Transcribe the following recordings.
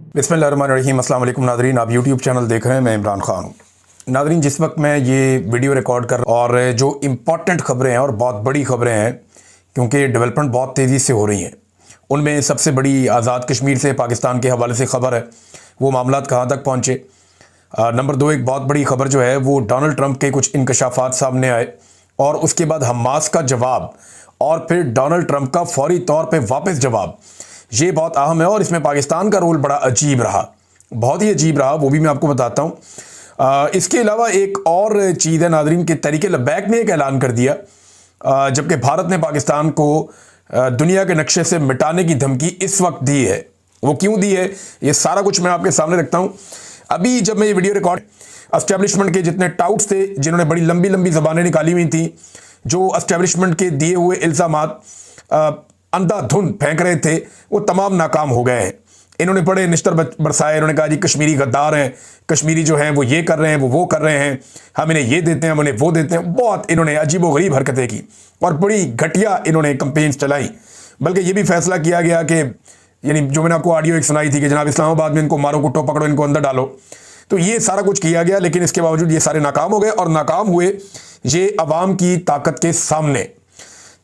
बिस्मिल्लाहिर्रहमानिर्रहीम। अस्सलाम वालेकुम नाज़रीन, आप यूट्यूब चैनल देख रहे हैं, मैं इमरान खान हूँ। नाज़रीन, जिस वक्त मैं ये वीडियो रिकॉर्ड कर और जो इम्पॉर्टेंट ख़बरें हैं और बहुत बड़ी ख़बरें हैं, क्योंकि डेवलपमेंट बहुत तेज़ी से हो रही हैं, उनमें सबसे बड़ी आज़ाद कश्मीर से पाकिस्तान के हवाले से ख़बर है। वो मामलात कहाँ तक पहुँचे। नंबर 2, एक बहुत बड़ी ख़बर जो है वो डोनाल्ड ट्रंप के कुछ इंकशाफात सामने आए और उसके बाद हमास का जवाब और फिर डोनाल्ड ट्रंप का फौरी तौर पर वापस जवाब, ये बहुत अहम है और इसमें पाकिस्तान का रोल बड़ा अजीब रहा, बहुत ही अजीब रहा, वो भी मैं आपको बताता हूँ। इसके अलावा एक और चीज़ है नाज़रीन कि तहरीक लब्बैक ने एक ऐलान कर दिया, जबकि भारत ने पाकिस्तान को दुनिया के नक्शे से मिटाने की धमकी इस वक्त दी है। वो क्यों दी है, ये सारा कुछ मैं आपके सामने रखता हूँ। अभी जब मैं ये वीडियो रिकॉर्ड, एस्टेब्लिशमेंट के जितने टाउट्स थे, जिन्होंने बड़ी लंबी लंबी ज़बानें निकाली हुई थी, जो एस्टेब्लिशमेंट के दिए हुए इल्ज़ामात अंधाधुंध फेंक रहे थे, वो तमाम नाकाम हो गए हैं। इन्होंने बड़े निश्तर बरसाए, इन्होंने कहा जी कश्मीरी गद्दार हैं, कश्मीरी जो हैं वो ये कर रहे हैं, वो कर रहे हैं, हम इन्हें ये देते हैं, हम उन्हें वो देते हैं। बहुत इन्होंने अजीबोगरीब हरकतें की और बड़ी घटिया इन्होंने कंपेन्स चलाई। बल्कि ये भी फैसला किया गया कि यानी जो मैंने आपको ऑडियो एक सुनाई थी कि जनाब इस्लामाबाद में इनको मारो, कुटो, पकड़ो, इनको अंदर डालो, तो ये सारा कुछ किया गया। लेकिन इसके बावजूद ये सारे नाकाम हो गए और नाकाम हुए ये अवाम की ताकत के सामने।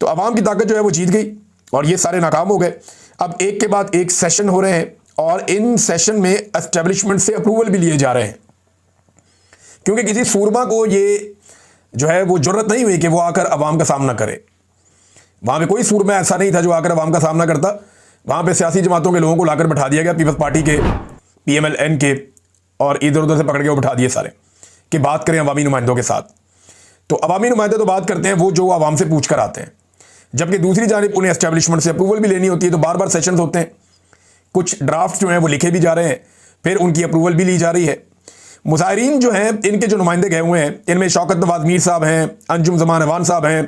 तो अवाम की ताकत जो है वो जीत गई और ये सारे नाकाम हो गए। अब एक के बाद एक सेशन हो रहे हैं और इन सेशन में एस्टेब्लिशमेंट से अप्रूवल भी लिए जा रहे हैं, क्योंकि किसी सूरमा को ये जो है वो जरूरत नहीं हुई कि वो आकर अवाम का सामना करे। वहां पे कोई सूरमा ऐसा नहीं था जो आकर अवाम का सामना करता। वहां पे सियासी जमातों के लोगों को लाकर बैठा दिया गया, पीपल्स पार्टी के, PMLN के, और इधर उधर से पकड़ के वो बैठा दिए सारे कि बात करें अवामी नुमाइंदों के साथ। तो अवामी नुमाइंदे तो बात करते हैं वो जो अवाम से पूछ कर आते हैं, जबकि दूसरी जानिब उन्हें एस्टेब्लिशमेंट से अप्रूवल भी लेनी होती है। तो बार बार सेशंस होते हैं, कुछ ड्राफ्ट जो हैं वो लिखे भी जा रहे हैं, फिर उनकी अप्रूवल भी ली जा रही है। मुजाहिरीन जो हैं, इनके जो नुमाइंदे गए हुए हैं, इनमें शौकत नवाज मीर साहब हैं, अंजुम जमान अवान साहब हैं,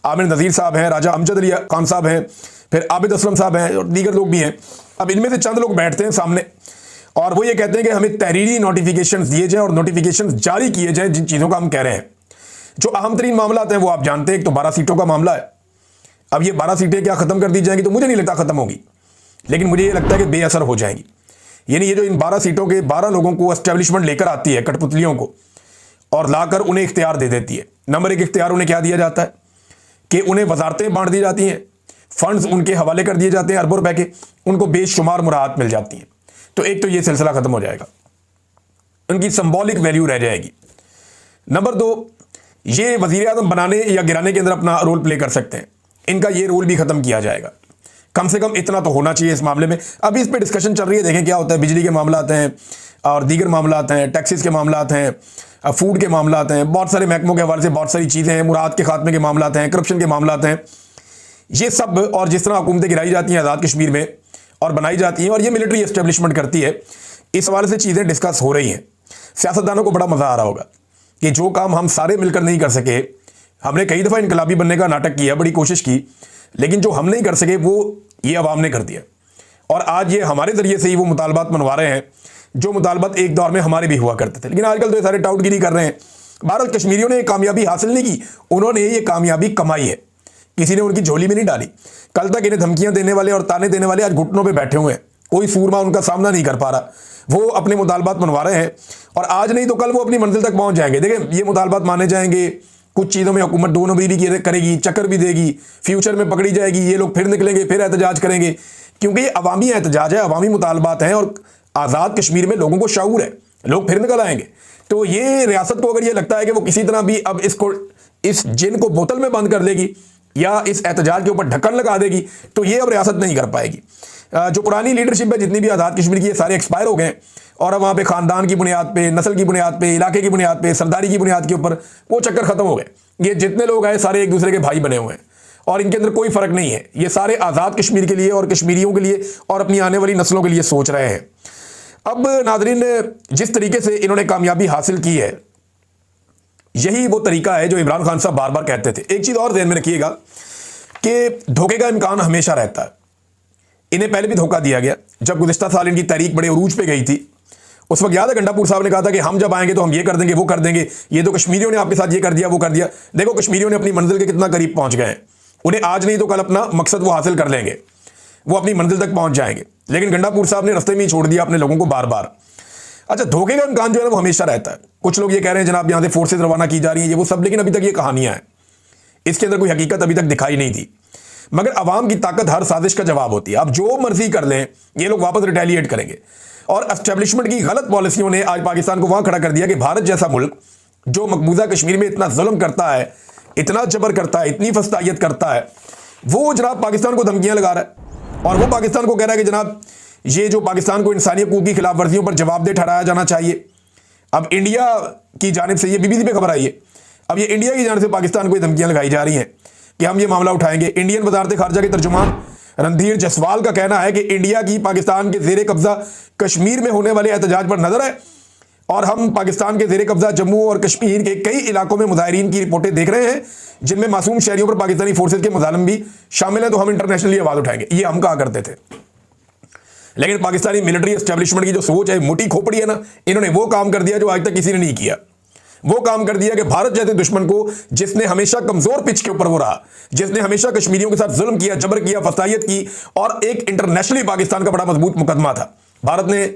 आमिर नज़ीर साहब हैं, राजा अमजद अली खान साहब हैं, फिर आबिद असलम साहब हैं और दीगर लोग भी हैं। अब इनमें से चंद लोग बैठते हैं सामने और वो ये कहते हैं कि हमें तहरीरी नोटिफिकेशन दिए जाएँ और नोटिफिकेशन जारी किए जाएँ जिन चीज़ों का हम कह रहे हैं। जो अहम तरीन मामला हैं वो आप जानते हैं, एक तो 12 सीटों का मामला है। अब ये 12 सीटें क्या ख़त्म कर दी जाएंगी, तो मुझे नहीं लगता ख़त्म होगी, लेकिन मुझे ये लगता है कि बेअसर हो जाएंगी। यानी ये जो इन 12 सीटों के 12 लोगों को एस्टेब्लिशमेंट लेकर आती है, कठपुतलियों को, और लाकर उन्हें इख्तियार दे देती है। नंबर 1 इख्तियार उन्हें क्या दिया जाता है कि उन्हें वजारतें बांट दी जाती हैं, फंड्स उनके हवाले कर दिए जाते हैं अरबों रुपए के, उनको बेशुमार मुराहत मिल जाती हैं। तो एक तो ये सिलसिला ख़त्म हो जाएगा, उनकी सिंबॉलिक वैल्यू रह जाएगी। नंबर 2, ये वज़ीर आज़म बनाने या गिराने के अंदर अपना रोल प्ले कर सकते हैं, इनका ये रोल भी ख़त्म किया जाएगा। कम से कम इतना तो होना चाहिए इस मामले में। अभी इस पे डिस्कशन चल रही है, देखें क्या होता है। बिजली के मामला आते हैं और दीगर मामला आते हैं, टैक्सेस के मामला आते हैं, फूड के मामला आते हैं, बहुत सारे महकमों के हवाले से बहुत सारी चीज़ें हैं, मुराद के खात्मे के मामला आते हैं, करप्शन के मामला आते हैं। ये सब और जिस तरह हुकूमतें गिराई जाती हैं आज़ाद कश्मीर में और बनाई जाती हैं और ये मिलिट्री एस्टेब्लिशमेंट करती है, इस हवाले से चीज़ें डिस्कस हो रही हैं। सियासतदानों को बड़ा मज़ा आ रहा होगा कि जो काम हम सारे मिलकर नहीं कर सके, हमने कई दफ़ा इनकलाबी बनने का नाटक किया, बड़ी कोशिश की, लेकिन जो हम नहीं कर सके वो ये अवाम ने कर दिया और आज ये हमारे ज़रिए से ही वो मुतालबात मनवा रहे हैं जो मुतालबात एक दौर में हमारे भी हुआ करते थे। लेकिन आजकल तो ये सारे टाउटगिरी कर रहे हैं। बहरहाल कश्मीरियों ने कामयाबी हासिल नहीं की, उन्होंने ये कामयाबी कमाई है, किसी ने उनकी झोली में नहीं डाली। कल तक इन्हें धमकियाँ देने वाले और ताने देने वाले आज घुटनों पर बैठे हुए हैं, कोई सूरमा उनका सामना नहीं कर पा रहा। वो अपने मुतालबात मनवा रहे हैं और आज नहीं तो कल वो अपनी मंजिल तक पहुँच जाएंगे। देखें, ये मुतालबात माने जाएंगे, कुछ चीज़ों में हुकूमत दोनों भी करेगी, चक्कर भी देगी, फ्यूचर में पकड़ी जाएगी, ये लोग फिर निकलेंगे, फिर एहतजाज करेंगे, क्योंकि ये अवामी एहतजाज है, अवामी मुतालबात हैं और आज़ाद कश्मीर में लोगों को शऊर है, लोग फिर निकल आएंगे। तो ये रियासत को अगर ये लगता है कि वो किसी तरह भी अब इस जिन को बोतल में बंद कर देगी या इस एहतजाज के ऊपर ढक्कन लगा देगी, तो ये अब रियासत नहीं कर पाएगी। जो पुरानी लीडरशिप है जितनी भी आज़ाद कश्मीर की, ये सारे एक्सपायर हो गए और अब वहाँ पे ख़ानदान की बुनियाद पे, नस्ल की बुनियाद पे, इलाके की बुनियाद पे, सरदारी की बुनियाद के ऊपर वो चक्कर ख़त्म हो गए। ये जितने लोग आए सारे एक दूसरे के भाई बने हुए हैं और इनके अंदर कोई फ़र्क नहीं है। ये सारे आज़ाद कश्मीर के लिए और कश्मीरियों के लिए और अपनी आने वाली नस्लों के लिए सोच रहे हैं। अब नाज़रीन, जिस तरीके से इन्होंने कामयाबी हासिल की है, यही वो तरीका है जो इमरान खान साहब बार बार कहते थे। एक चीज़ और ध्यान में रखिएगा कि धोखे का इम्कान हमेशा रहता है। इन्हें पहले भी धोखा दिया गया। जब गुज़िश्ता साल इनकी तहरीक बड़े उरूज पे गई थी, उस वक्त याद है गंडापुर साहब ने कहा था कि हम जब आएंगे तो हम ये कर देंगे, वो कर देंगे, ये तो कश्मीरियों ने आपके साथ ये कर दिया, वो कर दिया। देखो कश्मीरियों ने अपनी मंजिल के कितना करीब पहुंच गए हैं। उन्हें आज नहीं तो कल अपना मकसद वो हासिल कर लेंगे। वो अपनी मंजिल तक पहुंच जाएंगे। लेकिन गंडापुर साहब ने रास्ते में ही छोड़ दिया अपने लोगों को बार बार। अच्छा, धोखे का इम्कान जो है वो हमेशा रहता है। कुछ लोग ये कह रहे हैं जनाब यहाँ से फोर्सेज रवाना की जा रही है, ये वो सब, लेकिन अभी तक ये कहानियां हैं, इसके अंदर कोई हकीकत अभी तक दिखाई नहीं दी। मगर अवाम की ताकत हर साजिश का जवाब होती है। अब जो मर्जी कर लें, ये लोग वापस रिटेलिएट करेंगे। और एस्टेब्लिशमेंट की गलत पॉलिसियों ने आज पाकिस्तान को वहां खड़ा कर दिया कि भारत जैसा मुल्क जो मकबूजा कश्मीर में इतना जुल्म करता है, इतना जबर करता है, इतनी फस्तायत करता है, वो जनाब पाकिस्तान को धमकियां लगा रहा है। और वो पाकिस्तान को कह रहा है कि जनाब ये जो पाकिस्तान को इंसानी हकूक की खिलाफ वर्जियों पर जवाबदेह ठहराया जाना चाहिए। अब इंडिया की जानिब से, ये बीबीसी पे खबर आई है, अब ये इंडिया की जानिब से पाकिस्तान को धमकियां लगाई जा रही हैं कि हम ये मामला उठाएंगे। इंडियन वजारत खारजा के तर्जुमान रणधीर जसवाल का कहना है कि इंडिया की पाकिस्तान के जेर कब्जा कश्मीर में होने वाले एहतजाज पर नजर है और हम पाकिस्तान के जेर कब्जा जम्मू और कश्मीर के कई इलाकों में मुजाहिरीन की रिपोर्टें देख रहे हैं जिनमें मासूम शहरियों पर पाकिस्तानी फोर्सेज के मुजालिम भी शामिल हैं, तो हम इंटरनेशनली आवाज उठाएंगे, ये हम कहा करते थे। लेकिन पाकिस्तानी मिलिट्री एस्टेब्लिशमेंट की जो सोच है, मोटी खोपड़ी है ना, इन्होंने वो काम कर दिया जो आज तक किसी ने नहीं किया। वो काम कर दिया कि भारत जैसे दुश्मन को, जिसने हमेशा कमजोर पिच के ऊपर वो रहा, जिसने हमेशा कश्मीरियों के साथ जुल्म किया, जबर किया, फसायत की, और एक इंटरनेशनली पाकिस्तान का बड़ा मजबूत मुकदमा था। भारत ने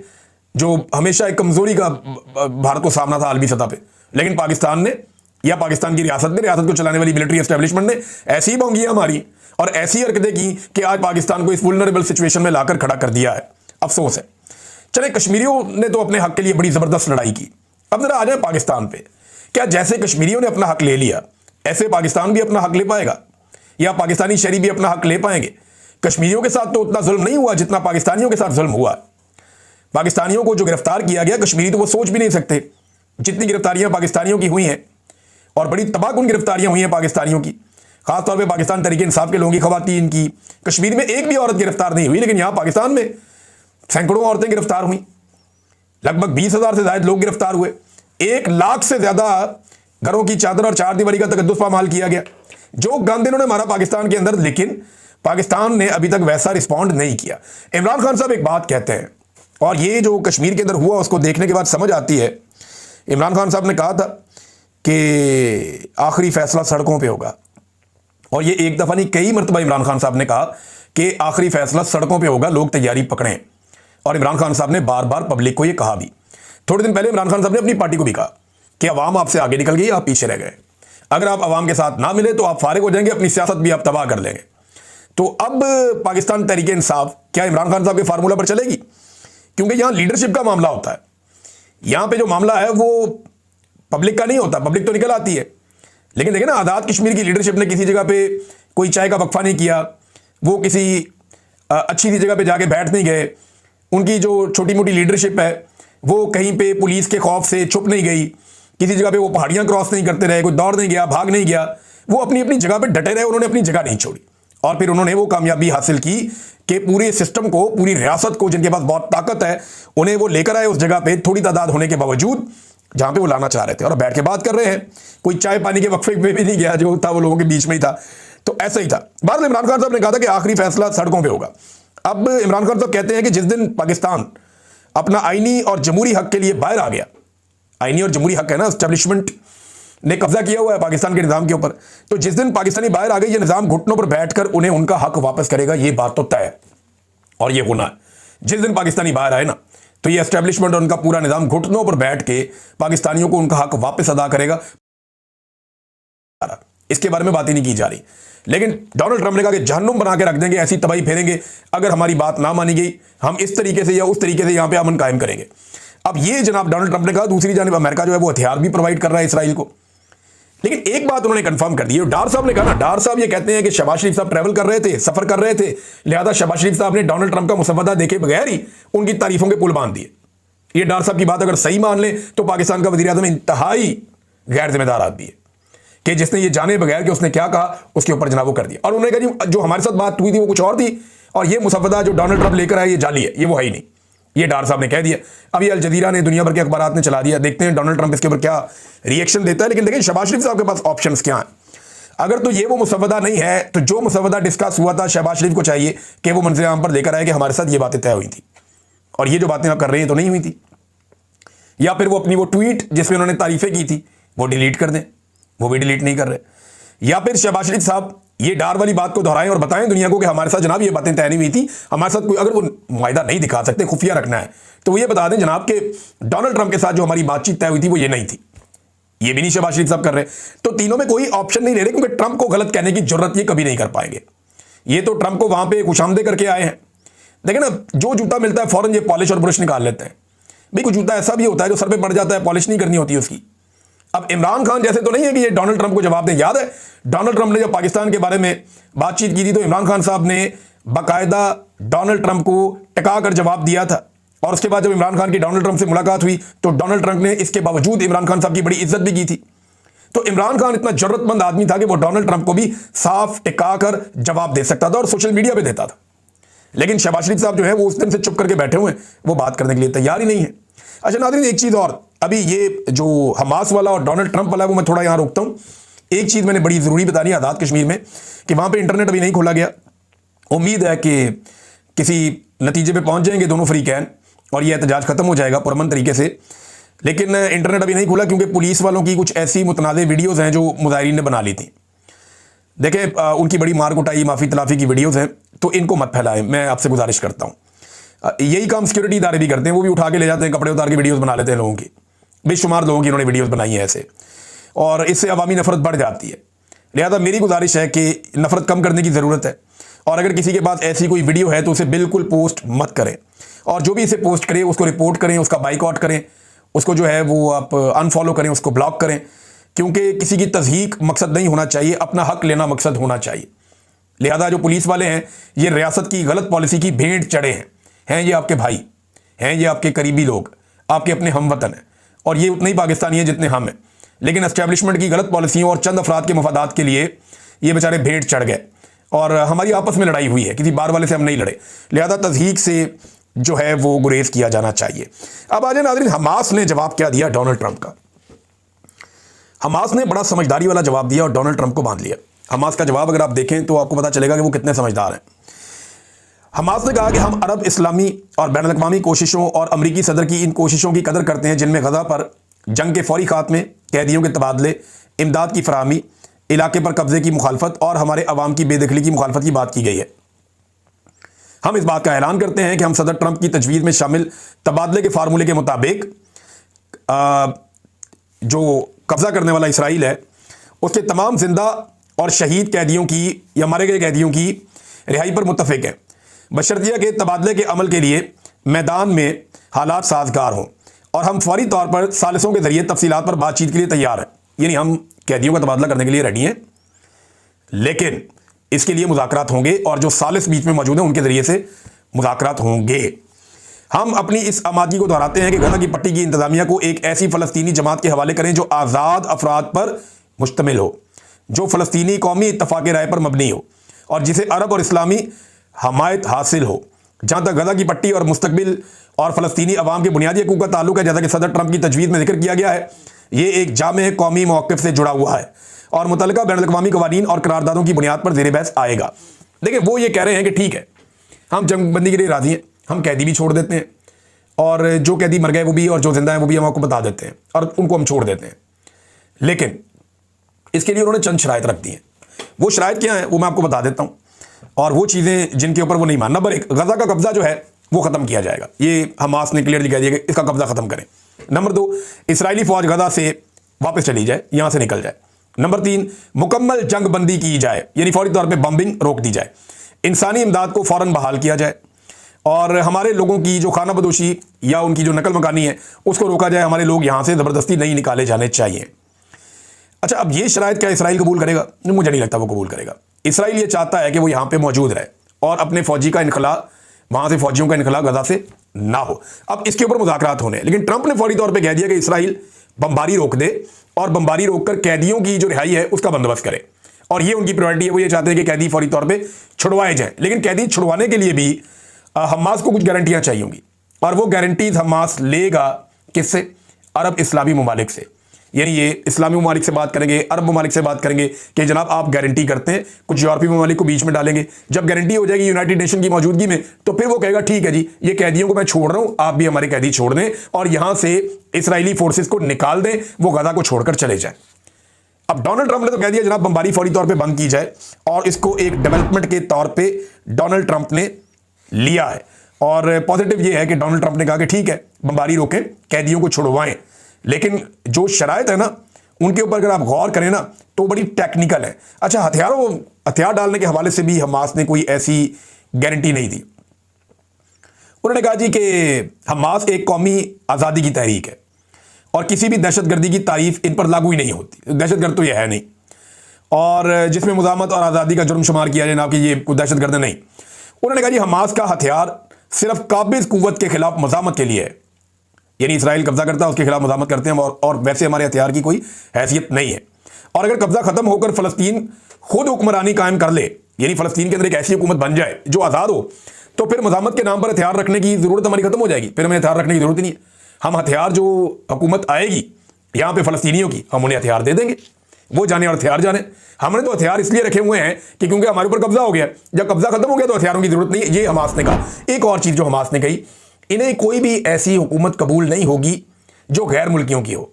जो हमेशा एक कमजोरी का भारत को सामना था आलमी सतह पे, लेकिन पाकिस्तान ने या पाकिस्तान की रियासत को चलाने वाली मिलिट्री एस्टेब्लिशमेंट ने ऐसी ही भोंगियां मारी और ऐसी हरकतें की कि आज पाकिस्तान को इस वुल्नरेबल सिचुएशन में लाकर खड़ा कर दिया है। अफसोस है। चले, कश्मीरियों ने तो अपने हक के लिए बड़ी जबरदस्त लड़ाई की। अब जरा आ जाए पाकिस्तान पे। क्या जैसे कश्मीरियों ने अपना हक ले लिया, ऐसे पाकिस्तान भी अपना हक ले पाएगा, या पाकिस्तानी शहरी भी अपना हक ले पाएंगे? कश्मीरियों के साथ तो उतना जुल्म नहीं हुआ जितना पाकिस्तानियों के साथ जुल्म हुआ। पाकिस्तानियों को जो गिरफ्तार किया गया, कश्मीरी तो वो सोच भी नहीं सकते जितनी गिरफ्तारियां पाकिस्तानियों की हुई हैं, और बड़ी तबाहकुन गिरफ्तारियां हुई हैं पाकिस्तानियों की, खासतौर पर पाकिस्तान तहरीक इंसाफ के लोगों की, खवातीन की। कश्मीर में एक भी औरत गिरफ्तार नहीं हुई, लेकिन यहां पाकिस्तान में सैकड़ों औरतें गिरफ्तार हुई, लगभग 20,000 से ज्यादा लोग गिरफ्तार हुए, 1 लाख से ज्यादा घरों की चादर और चार दीवारी का तकद्दुस पामाल किया गया। जो गंद इन्होंने मारा पाकिस्तान के अंदर, लेकिन पाकिस्तान ने अभी तक वैसा रिस्पॉन्ड नहीं किया। इमरान खान साहब एक बात कहते हैं, और ये जो कश्मीर के अंदर हुआ उसको देखने के बाद समझ आती है। इमरान खान साहब ने कहा था कि आखिरी फैसला सड़कों पे होगा, और ये एक दफा नहीं कई मरतबा इमरान खान साहब ने कहा कि आखिरी फैसला सड़कों पे होगा, लोग तैयारी पकड़ें। और इमरान खान साहब ने बार बार पब्लिक को ये कहा भी। थोड़े दिन पहले इमरान खान साहब ने अपनी पार्टी को भी कहा कि अवाम आपसे आगे निकल गई, आप पीछे रह गए, अगर आप अवाम के साथ ना मिले तो आप फारिग हो जाएंगे, अपनी सियासत भी आप तबाह कर लेंगे। तो अब पाकिस्तान तहरीक इंसाफ क्या इमरान खान साहब के फार्मूला पर चलेगी? क्योंकि यहां लीडरशिप का मामला होता है। यहां पे जो मामला है वो पब्लिक का नहीं होता, पब्लिक तो निकल आती है, लेकिन देखें ना, आज़ाद कश्मीर की लीडरशिप ने किसी जगह पे कोई चाय का वक्फा नहीं किया, वो किसी अच्छी सी जगह पे जाके बैठ नहीं गए, उनकी जो छोटी मोटी लीडरशिप है वो कहीं पे पुलिस के खौफ से छुप नहीं गई, किसी जगह पे वो पहाड़ियां क्रॉस नहीं करते रहे, कोई दौड़ नहीं गया, भाग नहीं गया, वो अपनी अपनी जगह पे डटे रहे, उन्होंने अपनी जगह नहीं छोड़ी, और फिर उन्होंने वो कामयाबी हासिल की कि पूरे सिस्टम को, पूरी रियासत को, जिनके पास बहुत ताकत है, उन्हें वो लेकर आए उस जगह पे थोड़ी तादाद होने के बावजूद जहां पे वो लाना चाह रहे थे, और बैठ के बात कर रहे हैं। कोई चाय पानी के वक्फे पे भी नहीं गया, जो था वो लोगों के बीच में ही था। तो ऐसा ही था। बाद में इमरान खान साहब ने कहा था कि आखिरी फैसला सड़कों पे होगा। अब इमरान खान साहब कहते हैं कि जिस दिन पाकिस्तान अपना आईनी और जमहूरी हक के लिए बाहर आ गया, आईनी और जमहूरी हक है ना, एस्टेब्लिशमेंट ने कब्जा किया हुआ है पाकिस्तान के निजाम के ऊपर, तो जिस दिन पाकिस्तानी बाहर आ गए, ये निजाम घुटनों पर बैठकर उन्हें उनका हक वापस करेगा, ये बात तो तय है और ये होना है। जिस दिन पाकिस्तानी बाहर आए ना, तो ये एस्टेब्लिशमेंट और उनका पूरा निजाम घुटनों पर बैठ के पाकिस्तानियों को उनका हक वापस अदा करेगा। इसके बारे में बात ही नहीं की जा रही, लेकिन डोनाल्ड ट्रंप ने कहा कि जहन्नुम बना के रख देंगे, ऐसी तबाही फेरेंगे अगर हमारी बात ना मानी गई, हम इस तरीके से या उस तरीके से यहां पे अमन कायम करेंगे। अब ये जनाब डोनाल्ड ट्रंप ने कहा। दूसरी जानिब अमेरिका जो है वो हथियार भी प्रोवाइड कर रहा है इसराइल को। लेकिन एक बात उन्होंने कंफर्म कर दी है, डार साहब ने कहा ना, डार साहब ये कहते हैं कि शहबाज शरीफ साहब ट्रैवल कर रहे थे, सफर कर रहे थे, लिहाजा शहबाज शरीफ साहब ने डोनाल्ड ट्रंप का मुसव्वदा देखे बगैर ही उनकी तारीफों के पुल बांध दिए। ये डार साहब की बात अगर सही मान ले तो पाकिस्तान का वजीर आज़म इंतहाई गैर जिम्मेदार आदमी है कि जिसने ये जाने बगैर कि उसने क्या कहा उसके ऊपर जनाब वो कर दिया। और उन्होंने कहा जी जो हमारे साथ बात हुई थी वो कुछ और थी, और ये मुसव्वदा जो डोनाल्ड ट्रंप लेकर आए ये जाली है, ये वो है ही नहीं। ये डार साहब ने कह दिया। अब ये अल जजीरा ने, दुनिया भर के अखबारात ने चला दिया। देखते हैं डोनाल्ड ट्रंप इसके ऊपर क्या रिएक्शन देता है। लेकिन देखिए शहबाज शरीफ साहब के पास ऑप्शंस क्या हैं। अगर तो ये वो मुसव्वदा नहीं है तो जो मुसव्वदा डिस्कस हुआ था, शहबाज शरीफ को चाहिए कि वो मंजर आम पर लेकर आए कि हमारे साथ ये बातें तय हुई थी और ये जो बातें आप कर रहे हैं तो नहीं हुई थी, या फिर वो अपनी वो ट्वीट जिसमें उन्होंने तारीफें की थी वो डिलीट कर दें, वो भी डिलीट नहीं कर रहे, या फिर शहबाज शरीफ साहब ये डार वाली बात को दोहराएं और बताएं दुनिया को कि हमारे साथ जनाब ये बातें तय नहीं हुई थी, हमारे साथ कोई अगर वो मुआहिदा नहीं दिखा सकते, खुफिया रखना है, तो वो ये बता दें जनाब के डोनाल्ड ट्रंप के साथ जो हमारी बातचीत तय हुई थी वो ये नहीं थी। ये भी नहीं शहबाज शरीफ साहब कर रहे। तो तीनों में कोई ऑप्शन नहीं ले रहे, क्योंकि ट्रंप को गलत कहने की जरूरत ये कभी नहीं कर पाएंगे। ये तो ट्रंप को वहां पे खुशामदे करके आए हैं। देखें ना, जो जूता मिलता है फौरन ये पॉलिश और ब्रश निकाल लेते हैं। भाई कुछ जूता ऐसा भी होता है जो सर पे पड़ जाता है, पॉलिश नहीं करनी होती उसकी। अब इमरान खान जैसे तो नहीं है कि ये डोनाल्ड ट्रंप को जवाब दें। याद है डोनाल्ड ट्रंप ने जब पाकिस्तान के बारे में बातचीत की थी तो इमरान खान साहब ने बाकायदा डोनाल्ड ट्रंप को टिका कर जवाब दिया था। और उसके बाद जब इमरान खान की डोनाल्ड ट्रंप से मुलाकात हुई तो डोनाल्ड ट्रंप ने इसके बावजूद इमरान खान साहब की बड़ी इज्जत भी की थी। तो इमरान खान इतना जरूरतमंद आदमी था कि वो डोनाल्ड ट्रंप को भी साफ टिका कर जवाब दे सकता था और सोशल मीडिया पे देता था। लेकिन शहबाज शरीफ साहब जो है वो उस दिन से चुप करके बैठे हुए हैं, वो बात करने के लिए तैयार ही नहीं है। अच्छा नाज़रीन, एक चीज़ और, अभी ये जो हमास वाला और डोनाल्ड ट्रंप वाला है वो मैं थोड़ा यहाँ रोकता हूँ। एक चीज़ मैंने बड़ी ज़रूरी बतानी है आज़ाद कश्मीर में कि वहाँ पे इंटरनेट अभी नहीं खोला गया। उम्मीद है कि किसी नतीजे पे पहुँच जाएंगे दोनों फ्रीकैन और ये एहतजाज ख़त्म हो जाएगा पुरअमन तरीके से। लेकिन इंटरनेट अभी नहीं खुला क्योंकि पुलिस वालों की कुछ ऐसी मुतनाज़ वीडियोज़ हैं जो मुजाहिरीन ने बना ली थी। देखें उनकी बड़ी मार कुटाई माफ़ी तलाफ़ी की वीडियोज़ हैं, तो इनको मत फैलाएं, मैं आपसे गुजारिश करता हूँ। यही काम सिक्योरिटी इदारे भी करते हैं, वो भी उठा के ले जाते हैं, कपड़े उतार के वीडियोज़ बना लेते हैं लोगों की। बेशुमार लोगों की इन्होंने वीडियोज़ बनाई है ऐसे, और इससे अवामी नफरत बढ़ जाती है। लिहाजा मेरी गुजारिश है कि नफरत कम करने की ज़रूरत है, और अगर किसी के पास ऐसी कोई वीडियो है तो उसे बिल्कुल पोस्ट मत करें, और जो भी इसे पोस्ट करे उसको रिपोर्ट करें, उसका बाइकआउट करें, उसको जो है वो आप अनफॉलो करें, उसको ब्लॉक करें, क्योंकि किसी की तज़हीक मकसद नहीं होना चाहिए, अपना हक लेना मकसद होना चाहिए। लिहाजा जो पुलिस वाले हैं ये रियासत की गलत पॉलिसी की भेंट चढ़े हैं ये आपके भाई हैं, ये आपके करीबी लोग, आपके अपने हमवतन हैं, और ये उतने ही पाकिस्तानी हैं जितने हम हैं। लेकिन एस्टैब्लिशमेंट की गलत पॉलिसियों और चंद अफराद के मफादात के लिए ये बेचारे भेंट चढ़ गए, और हमारी आपस में लड़ाई हुई है, किसी बार वाले से हम नहीं लड़े। लिहाजा तज़हीक से जो है वो गुरेज किया जाना चाहिए। अब आ जाए नाज़रीन, हमास ने जवाब क्या दिया डोनाल्ड ट्रंप का। हमास ने बड़ा समझदारी वाला जवाब दिया और डोनाल्ड ट्रंप को बांध लिया। हमास का जवाब अगर आप देखें तो आपको पता चलेगा कि वो कितने समझदार हैं। हमास ने कहा कि हम अरब इस्लामी और बैन अल-अक़वामी कोशिशों और अमरीकी सदर की इन कोशिशों की कदर करते हैं जिनमें गज़ा पर जंग के फौरी खात्मे, कैदियों के तबादले, इमदाद की फराहमी, इलाके पर कब्जे की मुखालफत और हमारे अवाम की बेदखली की मुखालफत की बात की गई है। हम इस बात का ऐलान करते हैं कि हम सदर ट्रंप की तजवीज़ में शामिल तबादले के फार्मूले के मुताबिक जो कब्जा करने वाला इसराइल है उसके तमाम जिंदा और शहीद कैदियों की या मारे गए कैदियों की रिहाई पर मुत्तफिक है, बशर्तिया के तबादले के अमल के लिए मैदान में हालात साजगार हों और हम फौरी तौर पर सालिसों के जरिए तफसीलात पर बातचीत के लिए तैयार हैं। यानी हम कैदियों का तबादला करने के लिए रेडी हैं, लेकिन इसके लिए मुज़ाकरात होंगे और जो सालिस बीच में मौजूद हैं उनके जरिए से मुज़ाकरात होंगे। हम अपनी इस आमादगी को दोहराते हैं कि गज़ा की पट्टी की इंतजामिया को एक ऐसी फ़लस्तीनी जमात के हवाले करें जो आज़ाद अफराद पर मुश्तमिल हो, जो फ़लस्तीनी कौमी इत्तफ़ाक़ राय पर मबनी हो और जिसे अरब और इस्लामी हमायत हासिल हो। जहाँ तक गज़ा की पट्टी और मुस्तकबिल और फ़लस्तीनी अवाम के बुनियादी हकूक़ का ताल्लुक है, जैसा कि सदर ट्रंप की तजवीज़ में जिक्र किया गया है, ये एक जामे कौमी मौक़िफ़ से जुड़ा हुआ है और मुतल्लिक़ा बैन अल-अक़वामी क़वानीन और करारदादों की बुनियाद पर ज़ेर बहस आएगा। देखिए वो ये कह रहे हैं कि ठीक है हम जंगबंदी के लिए राज़ी हैं, हम कैदी भी छोड़ देते हैं और जो कैदी मर गए वो भी और जो जिंदा है वो भी हम आपको बता देते हैं और उनको हम छोड़ देते हैं। लेकिन इसके लिए उन्होंने चंद शराइत रख दी हैं। वो शराइत क्या है वो मैं आपको बता देता हूँ, और वो चीज़ें जिनके ऊपर वो नहीं मान। नंबर 1, गज़ा का कब्जा जो है वो ख़त्म किया जाएगा, ये हमास ने क्लियरली कह दिया कि इसका कब्जा ख़त्म करें। नंबर 2, इसराइली फ़ौज गज़ा से वापस चली जाए, यहाँ से निकल जाए। नंबर 3, मुकम्मल जंगबंदी की जाए, यानी फौरी तौर पर बम्बिंग रोक दी जाए, इंसानी इमदाद को फ़ौरन बहाल किया जाए और हमारे लोगों की जो खाना बदोशी या उनकी जो नकल मकानी है उसको रोका जाए। हमारे लोग यहाँ से ज़बरदस्ती नहीं निकाले जाने चाहिए। अच्छा, अब ये शराइत क्या इसराइल कबूल करेगा? मुझे नहीं लगता वो कबूल करेगा। इसराइल ये चाहता है कि वो यहाँ पे मौजूद रहे और अपने फौजी का इनखला, वहाँ से फौजियों का इनखला गज़ा से ना हो। अब इसके ऊपर मुज़ाकरात होने, लेकिन ट्रंप ने फौरी तौर पर कह दिया कि इसराइल बमबारी रोक दे और बमबारी रोक कर कैदियों की जो रिहाई है उसका बंदोबस्त करे, और ये उनकी प्रायोरिटी है। वो ये चाहते हैं कि कैदी फौरी तौर पर छुड़वाए जाएँ, लेकिन कैदी छुड़वाने के लिए भी हमास को कुछ गारंटियां चाहिए होंगी, और वो गारंटीज हमास लेगा किससे? अरब इस्लामी ममालिक से। यानी ये इस्लामी ममालिक से बात करेंगे, अरब ममालिक से बात करेंगे कि जनाब आप गारंटी करते हैं, कुछ यूरोपीय ममालिक को बीच में डालेंगे। जब गारंटी हो जाएगी यूनाइटेड नेशन की मौजूदगी में, तो फिर वो कहेगा ठीक है जी, ये कैदियों को मैं छोड़ रहा हूं, आप भी हमारे कैदी छोड़ दें और यहां से इसराइली फोर्सेस को निकाल दें, वो गज़ा को छोड़कर चले जाएं। अब डोनाल्ड ट्रंप ने तो कह दिया जनाब बमबारी फौरी तौर पे बंद की जाए, और इसको एक डेवलपमेंट के तौर पे डोनाल्ड ट्रंप ने लिया है। और पॉजिटिव ये है कि डोनाल्ड ट्रंप ने कहा कि ठीक है बमबारी रोकें, कैदियों को छुड़वाएं, लेकिन जो शराइत है ना उनके ऊपर अगर आप गौर करें ना तो बड़ी टेक्निकल है। अच्छा, हथियार डालने के हवाले से भी हमास ने कोई ऐसी गारंटी नहीं दी। उन्होंने कहा जी कि हमास एक कौमी आज़ादी की तहरीक है और किसी भी दहशतगर्दी की तारीफ इन पर लागू ही नहीं होती। दहशतगर्द तो यह है नहीं, और जिसमें मुजामत और आज़ादी का जुर्म शुमार किया जाए ना कि ये कोई दहशतगर्द नहीं। उन्होंने कहा जी हमास का हथियार सिर्फ काबिज कुव्वत के खिलाफ मजामत के लिए है, यानी इसराइल कब्जा करता है उसके खिलाफ मजामत करते हैं, और वैसे हमारे हथियार की कोई हैसियत नहीं है। और अगर कब्जा खत्म होकर फलस्तीन खुद हुक्मरानी कायम कर ले, यानी फलस्तीन के अंदर एक ऐसी हुकूमत बन जाए जो आज़ाद हो, तो फिर मजामत के नाम पर हथियार रखने की जरूरत हमारी खत्म हो जाएगी। फिर हमें हथियार रखने की जरूरत ही नहीं है। हम हथियार जो हुकूमत आएगी यहाँ पे फलस्तीनियों की, हम उन्हें हथियार दे देंगे, वो जाने और हथियार जाने। हमने तो हथियार इसलिए रखे हुए हैं कि क्योंकि हमारे ऊपर कब्जा हो गया, जब कब्जा खत्म हो गया तो हथियारों की जरूरत नहीं है। ये हमास ने कहा। एक और चीज जो हमास ने कही, इन्हें कोई भी ऐसी हुकूमत कबूल नहीं होगी जो गैर मुल्कियों की हो।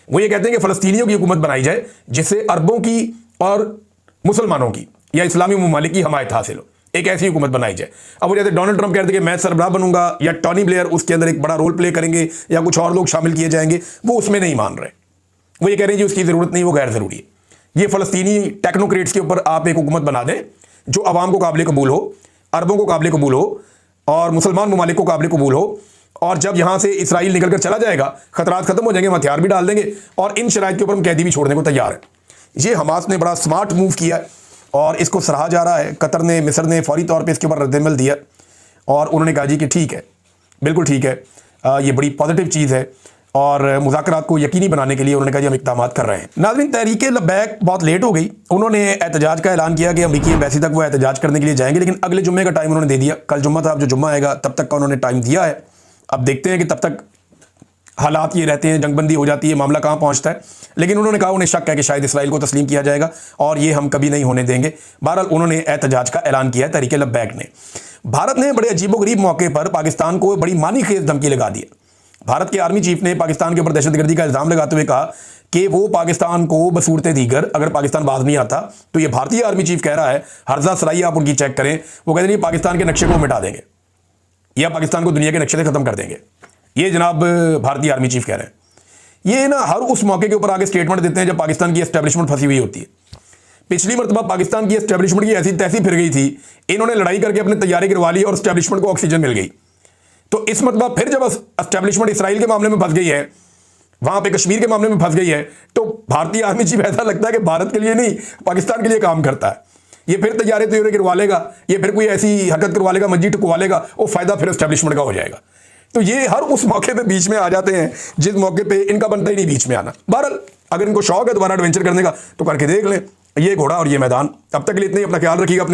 वो ये कहते हैं कि फलस्तीनियों की हुकूमत बनाई जाए जिससे अरबों की और मुसलमानों की या इस्लामी ममालिक की हमायत हासिल हो, एक ऐसी हुकूमत बनाई जाए। अब वो जैसे डोनाल्ड ट्रंप कहते हैं कि मैं सरबराह बनूंगा या टॉनी ब्लेयर उसके अंदर एक बड़ा रोल प्ले करेंगे या कुछ और लोग शामिल किए जाएंगे, वो उसमें नहीं मान रहे। वो ये कह रहे हैं जी उसकी जरूरत नहीं, वो गैर जरूरी है। ये फलस्तीनी टेक्नोक्रेट्स के ऊपर आप एक हुकूमत बना दें जो अवाम को काबिल कबूल हो, अरबों को काबिल कबूल हो और मुसलमान ममालिक को काबिल कबूल हो, और जब यहां से इसराइल निकल कर चला जाएगा खतरात खत्म हो जाएंगे, हम हथियार भी डाल देंगे और इन शराइत के ऊपर हम कैदी भी छोड़ने को तैयार है। ये हमास ने बड़ा स्मार्ट मूव किया है और इसको सराहा जा रहा है। कतर ने, मिस्र ने फौरी तौर पे इसके ऊपर रद्दमल दिया और उन्होंने कहा जी कि ठीक है, बिल्कुल ठीक है, ये बड़ी पॉजिटिव चीज़ है और मुज़ाकरात को यकीनी बनाने के लिए उन्होंने कहा जी हम इक़दाम कर रहे हैं। नाज़रीन, तहरीक लब्बैक बहुत लेट हो गई। उन्होंने एहतजाज का ऐलान किया कि अमरीकी एम्बेसी तक वो एहतजाज करने के लिए जाएंगे, लेकिन अगले जुम्मे का टाइम उन्होंने दे दिया। कल जुम्मा था, अब जो जुम्मा आएगा तब तक का उन्होंने टाइम दिया है। अब देखते हैं कि तब तक हालात ये रहते हैं, जंगबंदी हो जाती है, मामला कहाँ पहुँचता है। लेकिन उन्होंने कहा उन्हें शक है कि शायद इसराइल को तस्लीम किया जाएगा और ये हम कभी नहीं होने देंगे। बहरहाल उन्होंने एहतजाज का ऐलान किया है तहरीक लब्बैक ने। भारत ने बड़े अजीबोगरीब मौके पर पाकिस्तान को बड़ी मानी खेज धमकी लगा दी। भारत के आर्मी चीफ ने पाकिस्तान के ऊपर दहशतगर्दी का इल्ज़ाम लगाते हुए कहा कि वो पाकिस्तान को बसूरत दीगर अगर पाकिस्तान बाज नहीं आता तो ये भारतीय आर्मी चीफ कह रहा है, हर्जा सराई आप उनकी चेक करें, वो कहते हैं पाकिस्तान के नक्शे को मिटा देंगे या पाकिस्तान को दुनिया के नक्शे से खत्म कर देंगे। ये जनाब भारतीय आर्मी चीफ कह रहे हैं। ये ना हर उस मौके के ऊपर आगे स्टेटमेंट देते हैं जब पाकिस्तान की एस्टेब्लिशमेंट फंसी हुई होती है। पिछली मरतबा पाकिस्तान की एस्टेब्लिशमेंट की ऐसी तैसी फिर गई थी, इन्होंने लड़ाई करके अपने तैयारी करवा ली और एस्टेब्लिशमेंट को ऑक्सीजन मिल गई। तो इस मरतबा फिर जब एस्टेब्लिशमेंट इसराइल के मामले में फंस गई है, वहां पे कश्मीर के मामले में फंस गई है, तो भारतीय आर्मी चीफ ऐसा लगता है कि भारत के लिए नहीं पाकिस्तान के लिए काम करता है। ये फिर तैयारी करवा लेगा, ये फिर कोई ऐसी हरकत करवा लेगा, मस्जिद ठुकवा लेगा, वो फायदा फिर एस्टेब्लिशमेंट का हो जाएगा। तो ये हर उस मौके पे बीच में आ जाते हैं जिस मौके पे इनका बनता ही नहीं बीच में आना। बहरहाल अगर इनको शौक है दोबारा एडवेंचर करने का तो करके देख लें, ये घोड़ा और ये मैदान। अब तक के लिए इतना ही, अपना ख्याल रखिएगा।